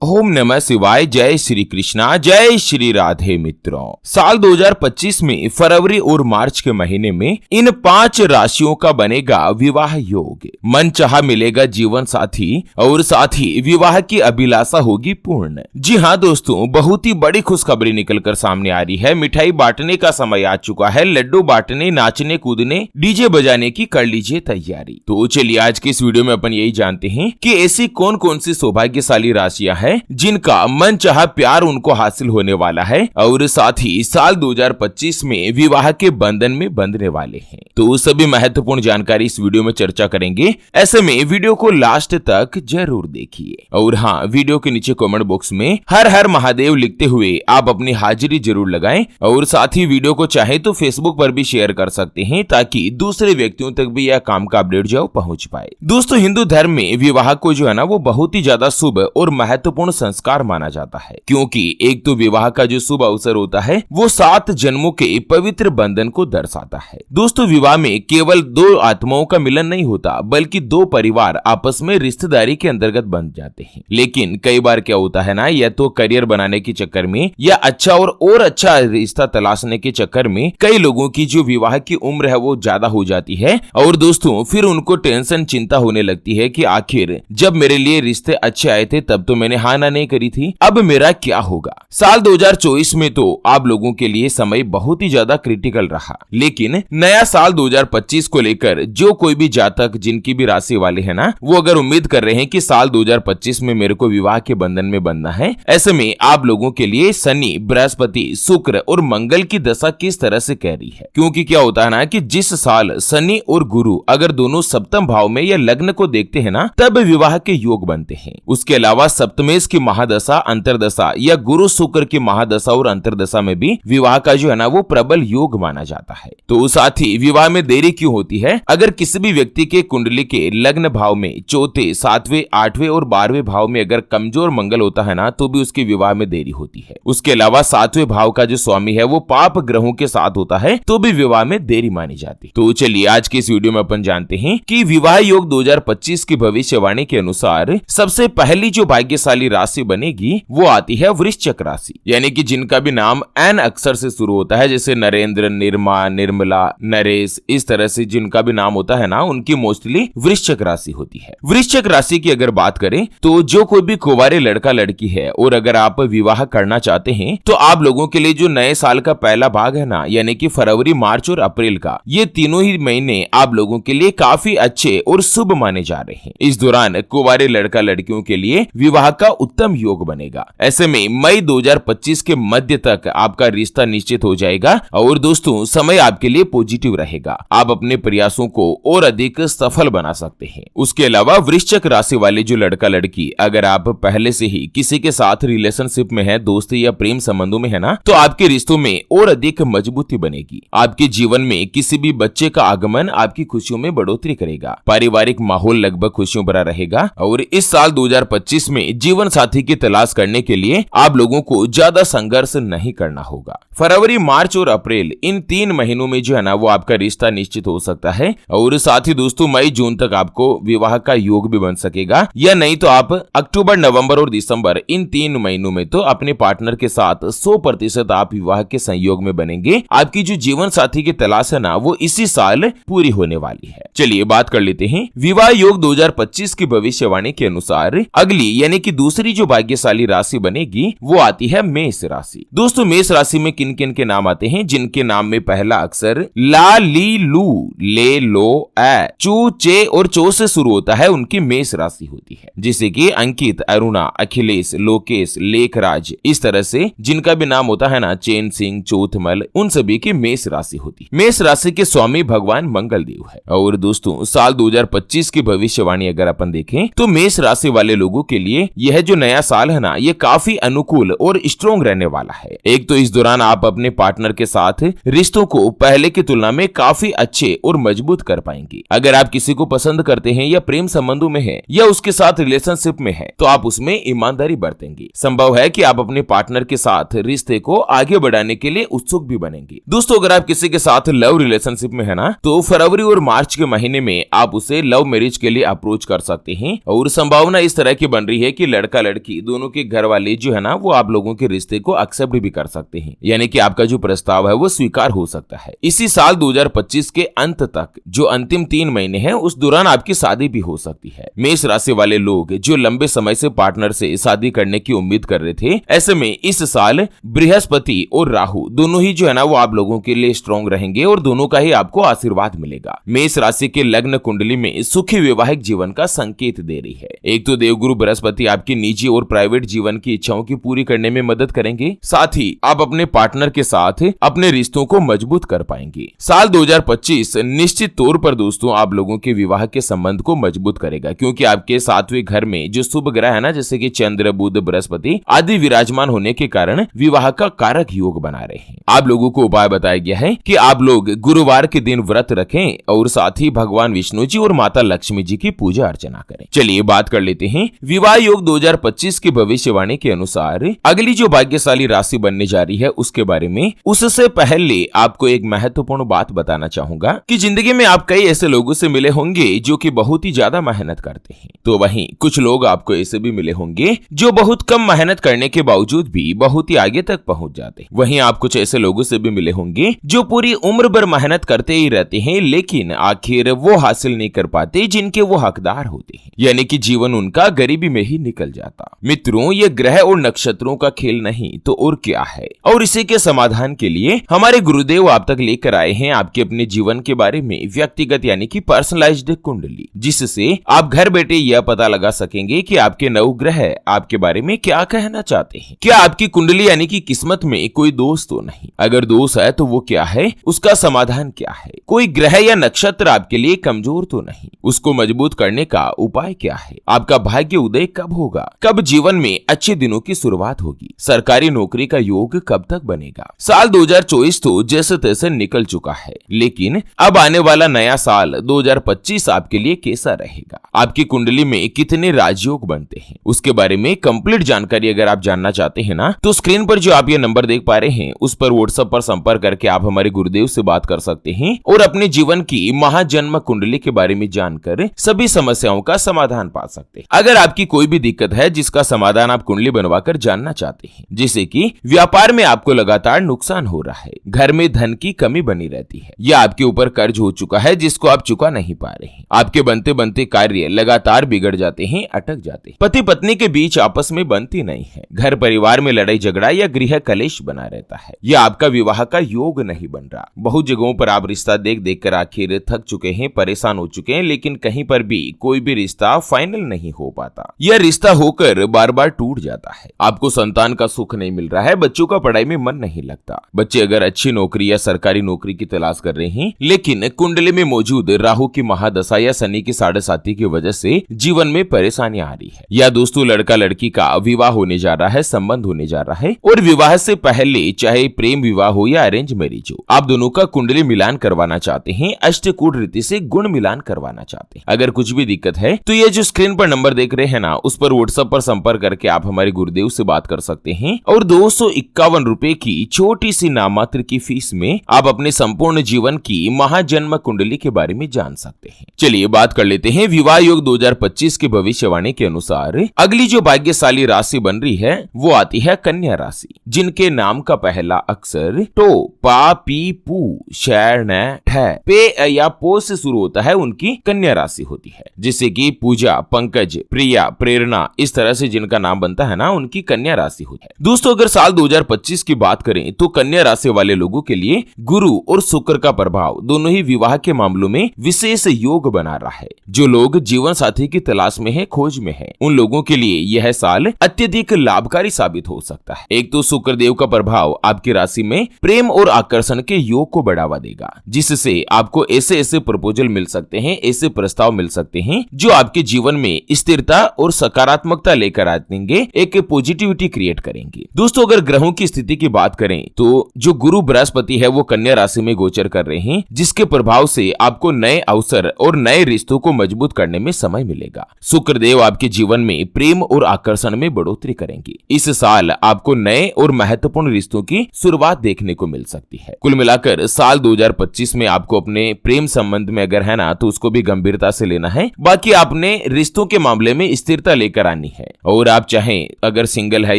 ओम नमः शिवाय। जय श्री कृष्णा, जय श्री राधे। मित्रों, साल 2025 में फरवरी और मार्च के महीने में इन 5 राशियों का बनेगा विवाह योग। मनचाहा मिलेगा जीवन साथी और साथ ही विवाह की अभिलाषा होगी पूर्ण। जी हाँ दोस्तों, बहुत ही बड़ी खुशखबरी निकलकर सामने आ रही है। मिठाई बांटने का समय आ चुका है। लड्डू बांटने, नाचने कूदने, डीजे बजाने की कर लीजिए तैयारी। तो चलिए आज के इस वीडियो में अपन यही जानते हैं कि ऐसी कौन कौन सी सौभाग्यशाली राशियां हैं जिनका मन चाहा प्यार उनको हासिल होने वाला है और साथ ही साल 2025 में विवाह के बंधन में बंधने वाले हैं। तो सभी महत्वपूर्ण जानकारी इस वीडियो में चर्चा करेंगे। ऐसे में वीडियो को लास्ट तक जरूर देखिए। और हाँ, वीडियो के नीचे कमेंट बॉक्स में हर हर महादेव लिखते हुए आप अपनी हाजिरी जरूर लगाएं और साथ ही वीडियो को चाहे तो फेसबुक पर भी शेयर कर सकते हैं ताकि दूसरे व्यक्तियों तक भी यह काम का अपडेट जो पहुंच पाए। दोस्तों, हिंदू धर्म में विवाह को जो है ना वो बहुत ही ज्यादा शुभ और महत्वपूर्ण संस्कार माना जाता है, क्योंकि एक तो विवाह का जो शुभ अवसर होता है वो 7 जन्मों के पवित्र बंधन को दर्शाता है। दोस्तों, विवाह में केवल 2 आत्माओं का मिलन नहीं होता बल्कि 2 परिवार आपस में रिश्तेदारी के अंतर्गत बन जाते हैं। लेकिन कई बार क्या होता है ना, या तो करियर बनाने के चक्कर में या अच्छा और अच्छा रिश्ता तलाशने के चक्कर में कई लोगों की जो विवाह की उम्र है वो ज्यादा हो जाती है और दोस्तों फिर उनको टेंशन चिंता होने लगती है कि आखिर जब मेरे लिए रिश्ते अच्छे आए थे तब तो मैंने हाँ ना नहीं करी थी, अब मेरा क्या होगा। साल 2024 में तो आप लोगों के लिए समय बहुत ही ज्यादा क्रिटिकल रहा, लेकिन नया साल 2025 को लेकर जो कोई भी जातक जिनकी भी राशि वाले हैं ना, वो अगर उम्मीद कर रहे हैं कि साल 2025 में मेरे को विवाह के बंधन में बंधना है, ऐसे में आप लोगों के लिए शनि, बृहस्पति, शुक्र और मंगल की दशा किस तरह से कह रही है। क्योंकि क्या होता है ना कि जिस साल शनि और गुरु अगर दोनों सप्तम भाव में या लग्न को देखते हैं ना, तब विवाह के योग बनते हैं। उसके अलावा सप्तमेश की महादशा, अंतरदशा या गुरु शुक्र की महादशा और अंतरदशा में भी विवाह का जो है ना वो प्रबल योग माना जाता है। तो साथ ही विवाह में देरी क्यों होती है? अगर किसी भी व्यक्ति के कुंडली के लग्न भाव में 4, 7वें, 8वें और 12वें भाव में अगर कमजोर मंगल होता है ना, तो भी उसके विवाह में देरी होती है। उसके अलावा 7वें भाव का जो स्वामी है वो पाप ग्रहों के साथ होता है, तो भी विवाह में देरी मानी जाती। तो चलिए आज के इस वीडियो में अपन जानते हैं कि विवाह योग 2025 की भविष्यवाणी के अनुसार सबसे पहली जो भाग्यशाली राशि बनेगी वो आती है वृश्चिक राशि, यानी कि जिनका भी नाम एन अक्षर से शुरू होता है, जैसे नरेंद्र, निर्मा, निर्मला, नरेश, इस तरह से जिनका भी नाम होता है ना, उनकी मोस्टली वृश्चिक राशि होती है। वृश्चिक राशि की अगर बात करें तो जो कोई भी कुंवारे लड़का लड़की है और अगर आप विवाह करना चाहते हैं तो आप लोगों के लिए जो नए साल का पहला भाग है ना, यानी कि फरवरी, मार्च और अप्रैल का, ये तीनों ही महीने आप लोगों के लिए काफी अच्छे और शुभ माने जा रहे हैं। इस दौरान कुंवारे लड़का लड़कियों के लिए विवाह का उत्तम योग बनेगा। ऐसे में मई 2025 के मध्य तक आपका रिश्ता निश्चित हो जाएगा और दोस्तों समय आपके लिए पॉजिटिव रहेगा। आप अपने प्रयासों को और अधिक सफल बना सकते हैं। उसके अलावा वृश्चिक राशि वाले जो लड़का लड़की अगर आप पहले से ही किसी के साथ रिलेशनशिप में है, दोस्ती या प्रेम संबंधों में है ना, तो आपके रिश्तों में और अधिक मजबूती बनेगी। आपके जीवन में किसी भी बच्चे का आगमन आपकी खुशियों में बढ़ोतरी करेगा। पारिवारिक माहौल लगभग खुशियों भरा रहेगा और इस साल 2025 में जीवन साथी की तलाश करने के लिए आप लोगों को ज्यादा संघर्ष नहीं करना होगा। फरवरी, मार्च और अप्रैल, इन 3 महीनों में जो है ना वो आपका रिश्ता निश्चित हो सकता है और साथ ही दोस्तों मई, जून तक आपको विवाह का योग भी बन सकेगा, या नहीं तो आप अक्टूबर, नवंबर और दिसंबर, इन 3 महीनों में तो अपने पार्टनर के साथ 100% आप विवाह के संयोग में बनेंगे। आपकी जो जीवन साथी की तलाश है ना वो इसी साल पूरी होने वाली है। चलिए बात कर लेते हैं विवाह योग 2025 की भविष्यवाणी के अनुसार अगली यानी कि दूसरी जो भाग्यशाली राशि बनेगी वो आती है मेष राशि। दोस्तों मेष राशि में किन किन के नाम आते हैं? जिनके नाम में पहला अक्षर ला, ली, लू, ले, लो, ए, चू, चे और चो से शुरू होता है, उनकी मेष राशि होती है। जैसे कि अंकित, अरुणा, अखिलेश, लोकेश, लेखराज, इस तरह से जिनका भी नाम होता है ना, चैन सिंह, चौथमल, उन सभी की मेष राशि होती है। मेष राशि के स्वामी भगवान मंगल देव है। और दोस्तों साल 2025 की भविष्यवाणी अगर अपन देखें तो मेष राशि वाले लोगों के लिए यह जो नया साल है ना, ये काफी अनुकूल और स्ट्रॉन्ग रहने वाला है। एक तो इस दौरान आप आप अपने पार्टनर के साथ रिश्तों को पहले की तुलना में काफी अच्छे और मजबूत कर पाएंगे। अगर आप किसी को पसंद करते हैं या प्रेम संबंधों में हैं या उसके साथ रिलेशनशिप में हैं, तो आप उसमें ईमानदारी बरतेंगे। संभव है कि आप अपने पार्टनर के साथ रिश्ते को आगे बढ़ाने के लिए उत्सुक भी बनेंगे। दोस्तों, अगर आप किसी के साथ लव रिलेशनशिप में है ना, तो फरवरी और मार्च के महीने में आप उसे लव मैरिज के लिए अप्रोच कर सकते हैं और संभावना इस तरह की बन रही है कि लड़का लड़की दोनों के घर वाले जो है ना, वो आप लोगों के रिश्ते को एक्सेप्ट भी कर सकते हैं, यानी कि आपका जो प्रस्ताव है वो स्वीकार हो सकता है। इसी साल 2025 के अंत तक जो अंतिम 3 महीने हैं, उस दौरान आपकी शादी भी हो सकती है। मेष राशि वाले लोग जो लंबे समय से पार्टनर से शादी करने की उम्मीद कर रहे थे, ऐसे में इस साल बृहस्पति और राहु दोनों ही जो है ना, वो आप लोगों के लिए स्ट्रॉन्ग रहेंगे और दोनों का ही आपको आशीर्वाद मिलेगा। मेष राशि के लग्न कुंडली में सुखी वैवाहिक जीवन का संकेत दे रही है। एक तो देवगुरु बृहस्पति आपकी निजी और प्राइवेट जीवन की इच्छाओं की पूरी करने में मदद करेंगे, साथ ही आप अपने पार्टनर के साथ अपने रिश्तों को मजबूत कर पाएंगे। साल 2025 निश्चित तौर पर दोस्तों आप लोगों के विवाह के संबंध को मजबूत करेगा, क्योंकि आपके 7वें घर में जो शुभ ग्रह है ना, जैसे कि चंद्र, बुध, बृहस्पति आदि विराजमान होने के कारण विवाह का कारक योग बना रहे हैं। आप लोगों को उपाय बताया गया है कि आप लोग गुरुवार के दिन व्रत रखें और साथ ही भगवान विष्णु जी और माता लक्ष्मी जी की पूजा अर्चना करें। चलिए बात कर लेते हैं विवाह योग 2025 की भविष्यवाणी के अनुसार अगली जो भाग्यशाली राशि बनने जा रही है उसके बारे में। उससे पहले आपको एक महत्वपूर्ण बात बताना चाहूंगा कि जिंदगी में आप कई ऐसे लोगों से मिले होंगे जो कि बहुत ही ज्यादा मेहनत करते हैं, तो वहीं कुछ लोग आपको ऐसे भी मिले होंगे जो बहुत कम मेहनत करने के बावजूद भी बहुत ही आगे तक पहुंच जाते हैं। वहीं आप कुछ ऐसे लोगों से भी मिले होंगे जो पूरी उम्र भर मेहनत करते ही रहते हैं, लेकिन आखिर वो हासिल नहीं कर पाते जिनके वो हकदार होते हैं, यानी कि जीवन उनका गरीबी में ही निकल जाता। मित्रों, ये ग्रह और नक्षत्रों का खेल नहीं तो और क्या है, और इसी के समाधान के लिए हमारे गुरुदेव आप तक लेकर आए हैं आपके अपने जीवन के बारे में व्यक्तिगत यानी कि पर्सनलाइज्ड कुंडली, जिससे आप घर बैठे यह पता लगा सकेंगे कि आपके नवग्रह आपके बारे में क्या कहना चाहते हैं। क्या आपकी कुंडली यानी कि किस्मत में कोई दोष तो नहीं? अगर दोष है तो वो क्या है, उसका समाधान क्या है? कोई ग्रह या नक्षत्र आपके लिए कमजोर तो नहीं, उसको मजबूत करने का उपाय क्या है? आपका भाग्य उदय कब होगा? कब जीवन में अच्छे दिनों की शुरुआत होगी? सरकारी नौकरी का योग कब तक बनेगा? साल 2024 तो जैसे तैसे निकल चुका है, लेकिन अब आने वाला नया साल 2025 आपके लिए कैसा रहेगा? आपकी कुंडली में कितने राजयोग बनते हैं, उसके बारे में कंप्लीट जानकारी अगर आप जानना चाहते हैं ना, तो स्क्रीन पर जो आप ये नंबर देख पा रहे हैं उस पर व्हाट्सएप पर संपर्क करके आप हमारे गुरुदेव से बात कर सकते हैं और अपने जीवन की महाजन्म कुंडली के बारे में जानकर सभी समस्याओं का समाधान पा सकते हैं। अगर आपकी कोई भी दिक्कत है जिसका समाधान आप कुंडली बनवाकर जानना चाहते हैं, जैसे कि व्यापार में आपको लगातार नुकसान हो रहा है, घर में धन की कमी बनी रहती है, या आपके ऊपर कर्ज हो चुका है जिसको आप चुका नहीं पा रहे हैं, आपके बनते बनते कार्य लगातार बिगड़ जाते हैं, अटक जाते हैं, पति पत्नी के बीच आपस में बनती नहीं है, घर परिवार में लड़ाई झगड़ा या गृह कलेश बना रहता है, या आपका विवाह का योग नहीं बन रहा। बहुत जगहों पर आप रिश्ता देख देख कर आखिर थक चुके हैं, परेशान हो चुके हैं, लेकिन कहीं पर भी कोई भी रिश्ता फाइनल नहीं हो पाता, यह रिश्ता होकर बार बार टूट जाता है। आपको संतान का सुख नहीं मिल रहा है, बच्चों का पढ़ाई में मन नहीं लगता, बच्चे अगर अच्छी नौकरी या सरकारी नौकरी की तलाश कर रहे हैं, लेकिन कुंडली में मौजूद राहु की महादशा या शनि की 7.5 की वजह से जीवन में परेशानियां आ रही है, या दोस्तों लड़का लड़की का विवाह होने जा रहा है, संबंध होने जा रहा है, और विवाह से पहले चाहे प्रेम विवाह हो या अरेंज मैरिज हो, आप दोनों का कुंडली मिलान करवाना चाहते हैं, अष्टकूट रीति से गुण मिलान करवाना चाहते हैं। अगर कुछ भी दिक्कत है तो ये जो स्क्रीन पर नंबर देख रहे हैं ना, उस पर व्हाट्सएप पर संपर्क करके आप हमारे गुरुदेव से बात कर सकते हैं और 251 रुपए की छोटी सी नाममात्र की फीस में आप अपने संपूर्ण जीवन की महाजन्म कुंडली के बारे में जान सकते हैं। चलिए बात कर लेते हैं विवाह योग 2025 की भविष्यवाणी के अनुसार अगली जो भाग्यशाली राशि बन रही है वो आती है कन्या राशि, जिनके नाम का पहला अक्षर टो, पा, पी, पू, शैर, न, ठ, पे या पो से शुरू होता है, उनकी कन्या राशि होती है। जैसे कि पूजा, पंकज, प्रिया, प्रेरणा, इस तरह से जिनका नाम बनता है ना, उनकी कन्या राशि होती है। दोस्तों अगर साल 2025 की बात करें तो कन्या राशि वाले लोगों के लिए गुरु और शुक्र का प्रभाव दोनों ही विवाह के मामलों में विशेष योग बना रहा है। जो लोग जीवन साथी की तलाश में है, खोज में है, उन लोगों के लिए यह साल अत्यधिक लाभकारी साबित हो सकता है। एक तो शुक्र देव का प्रभाव आपकी राशि में प्रेम और आकर्षण के योग को बढ़ावा देगा, जिससे आपको ऐसे ऐसे प्रपोजल मिल सकते हैं, ऐसे प्रस्ताव मिल सकते हैं जो आपके जीवन में स्थिरता और सकारात्मकता लेकर आएंगे, एक पॉजिटिविटी क्रिएट करेंगे। दोस्तों अगर ग्रहों की स्थिति की बात बात करें तो जो गुरु बृहस्पति है वो कन्या राशि में गोचर कर रहे हैं, जिसके प्रभाव से आपको नए अवसर और नए रिश्तों को मजबूत करने में समय मिलेगा। शुक्रदेव आपके जीवन में प्रेम और आकर्षण में बढ़ोतरी करेंगे। इस साल आपको नए और महत्वपूर्ण रिश्तों की शुरुआत देखने को मिल सकती है। कुल मिलाकर साल 2025 में आपको अपने प्रेम संबंध में अगर है ना तो उसको भी गंभीरता से लेना है। बाकी आपने रिश्तों के मामले में स्थिरता लेकर आनी है और आप चाहें अगर सिंगल है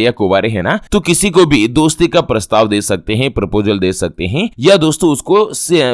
या कुंवारे है ना तो किसी को भी दोस्ती का प्रस्ताव दे सकते हैं, प्रपोजल दे सकते हैं या दोस्तों उसको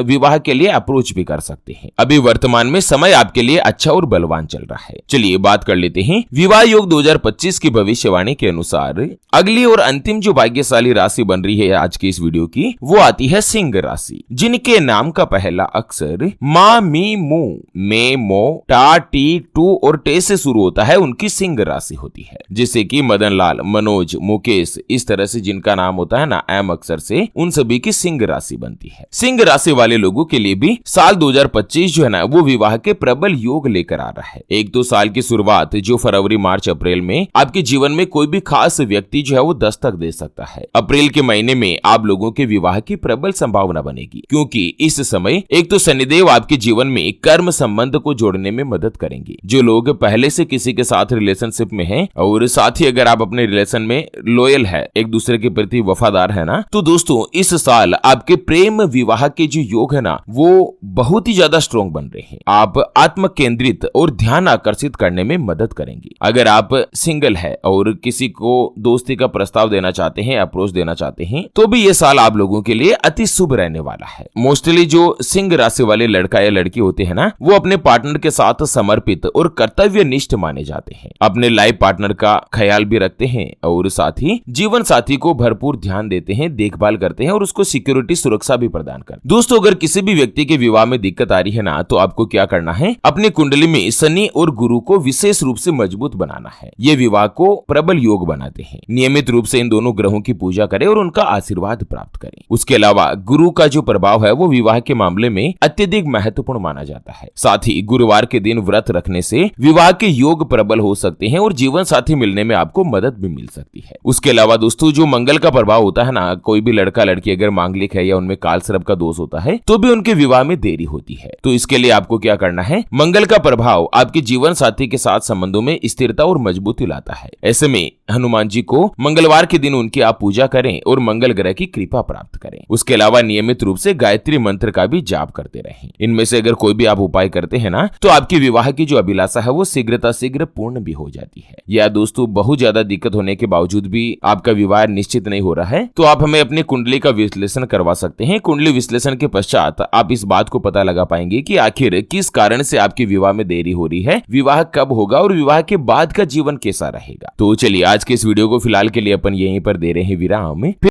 विवाह के लिए अप्रोच भी कर सकते हैं। अभी वर्तमान में समय आपके लिए अच्छा और बलवान चल रहा है। चलिए बात कर लेते हैं विवाह योग 2025 की भविष्यवाणी के अनुसार अगली और अंतिम जो भाग्यशाली राशि बन रही है आज की इस वीडियो की वो आती है सिंह राशि, जिनके नाम का पहला अक्षर मा मी मू मे मो टा टी टू और टे से शुरू होता है, उनकी सिंह राशि होती है। जैसे कि मदन लाल, मनोज, मुकेश, इस तरह से जिनका नाम होता है ना एम अक्षर से, उन सभी की सिंह राशि बनती है। सिंह राशि वाले लोगों के लिए भी साल 2025 जो है ना वो विवाह के प्रबल योग लेकर आ रहा है। एक तो साल की शुरुआत जो फरवरी, मार्च, अप्रैल में आपके जीवन में कोई भी खास व्यक्ति जो है वो दस्तक दे सकता है। अप्रैल के महीने में आप लोगों के विवाह की प्रबल संभावना बनेगी, क्योंकि इस समय एक तो शनिदेव आपके जीवन में कर्म संबंध को जोड़ने में मदद करेंगे। जो लोग पहले से किसी के साथ रिलेशनशिप में हैं और साथ ही अगर आप अपने रिलेशन में लॉयल है, एक दूसरे के प्रति वफादार है ना, तो दोस्तों इस साल आपके प्रेम विवाह के जो योग है ना वो बहुत ही ज्यादा स्ट्रॉन्ग बन रहे हैं। आप आत्म केंद्रित और ध्यान आकर्षित करने में मदद करेंगे। अगर आप सिंगल है और किसी को दोस्ती का प्रस्ताव देना चाहते हैं, अप्रोच देना चाहते हैं, तो भी ये साल आप लोगों के लिए अति शुभ रहने वाला है। मोस्टली जो सिंह राशि वाले लड़का या लड़की होते हैं ना वो अपने पार्टनर के साथ समर्पित और कर्तव्यनिष्ठ माने जाते हैं। अपने लाइफ पार्टनर का ख्याल भी रखते हैं और साथ ही जीवन साथी को भरपूर ध्यान देते हैं, देखभाल करते हैं और उसको सिक्योरिटी, सुरक्षा भी प्रदान करते हैं। दोस्तों अगर किसी भी व्यक्ति के विवाह में दिक्कत आ रही है ना तो आपको क्या करना है, अपनी कुंडली में शनि और गुरु को विशेष रूप से मजबूत बनाना है। ये विवाह को प्रबल योग बनाते हैं। नियमित रूप से इन दोनों ग्रहों की पूजा करें और उनका आशीर्वाद प्राप्त करें। उसके अलावा गुरु का जो प्रभाव है वो विवाह के मामले में अत्यधिक महत्वपूर्ण माना जाता है। साथ ही गुरुवार के दिन व्रत रखने से विवाह के योग प्रबल हो सकते हैं और जीवन साथी मिलने में आपको मदद भी मिल सकती है। उसके अलावा दोस्तों जो मंगल का प्रभाव होता है ना, कोई भी लड़का लड़की अगर मांगलिक है या उनमें कालसर्प का दोष होता है तो भी उनके विवाह में देरी होती है। तो इसके लिए आपको क्या करना है, मंगल का प्रभाव आपके जीवन साथी के साथ संबंधों में स्थिरता और मजबूती लाता है। ऐसे में हनुमान जी को मंगलवार के दिन उनकी आप पूजा करें और मंगल ग्रह की कृपा प्राप्त करें। उसके अलावा नियमित रूप से गायत्री मंत्र का भी जाप करते रहें। इनमें से अगर कोई भी आप उपाय करते हैं ना तो आपकी विवाह की जो अभिलाषा है वो शीघ्र पूर्ण भी हो जाती है। या दोस्तों बहुत ज्यादा दिक्कत होने के बावजूद भी आपका विवाह निश्चित नहीं हो रहा है तो आप हमें अपनी कुंडली का विश्लेषण करवा सकते हैं। कुंडली विश्लेषण के पश्चात आप इस बात को पता लगा पाएंगे कि आखिर किस कारण से आपकी विवाह में देरी हो रही है, विवाह कब होगा और विवाह के बाद का जीवन कैसा रहेगा। तो चलिए आज के इस वीडियो को फिलहाल के लिए अपन यहीं पर दे रहे हैं विराम।